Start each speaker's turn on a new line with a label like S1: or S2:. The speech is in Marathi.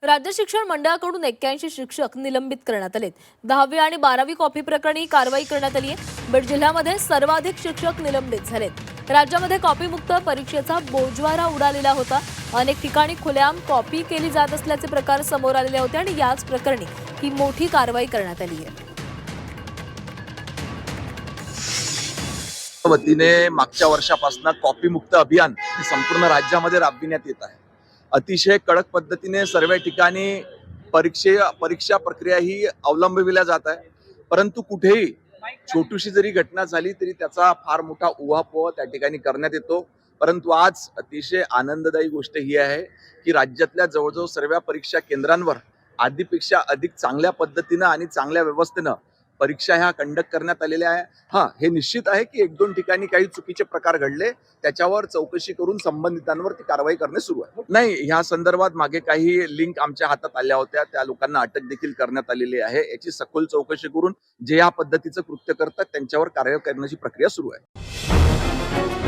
S1: राज्य शिक्षण मंडळाकडून 81 शिक्षक निलंबित करण्यात आलेत। 10वी आणि 12वी कॉपी प्रकरणी कारवाई करण्यात आली आहे। बीड जिल्ह्यामध्ये सर्वाधिक शिक्षक निलंबित झालेत। राज्यामध्ये कॉपीमुक्त परीक्षेचा बोजवारा उडालेला होता। अनेक ठिकाणी खुलेआम कॉपी केली जात असल्याचे प्रकार समोर आलेले होते आणि याच प्रकरणी ही मोठी कारवाई करण्यात आली आहे।
S2: वतीने मागच्या वर्षापासून कॉपी मुक्त अभियान हे संपूर्ण राज्यामध्ये राबविण्यात येत आहे। अतिशय कडक पद्धतीने सर्व ठिकाणी परीक्षा प्रक्रिया ही अवलंबविल्या जात आहे। परंतु कुठेही छोटीशी जरी घटना झाली तरी त्याचा फार मोठा उहापोह त्या ठिकाणी करण्यात येतो। परंतु आज अतिशय आनंददायी गोष्ट ही आहे की राज्यातल्या जवळजवळ सर्व परीक्षा केंद्रांवर आधीपेक्षा अधिक चांगल्या पद्धतीने आणि चांगल्या व्यवस्थेने परीक्षा ह्या कंडक्ट करण्यात आलेल्या आहे। हे निश्चित आहे की 1-2 ठिकाणी काही चुकीचे प्रकार घडले, त्याच्यावर चौकशी करून संबंधितांवर ती कारवाई करणे सुरू आहे। नाही, ह्या संदर्भात मागे काही लिंक आमच्या हातात आल्या होत्या, त्या लोकांना अटक देखील करण्यात आलेली आहे। याची सखोल चौकशी करून जे या पद्धतीचं कृत्य करतात त्यांच्यावर कारवाई करण्याची प्रक्रिया सुरू आहे।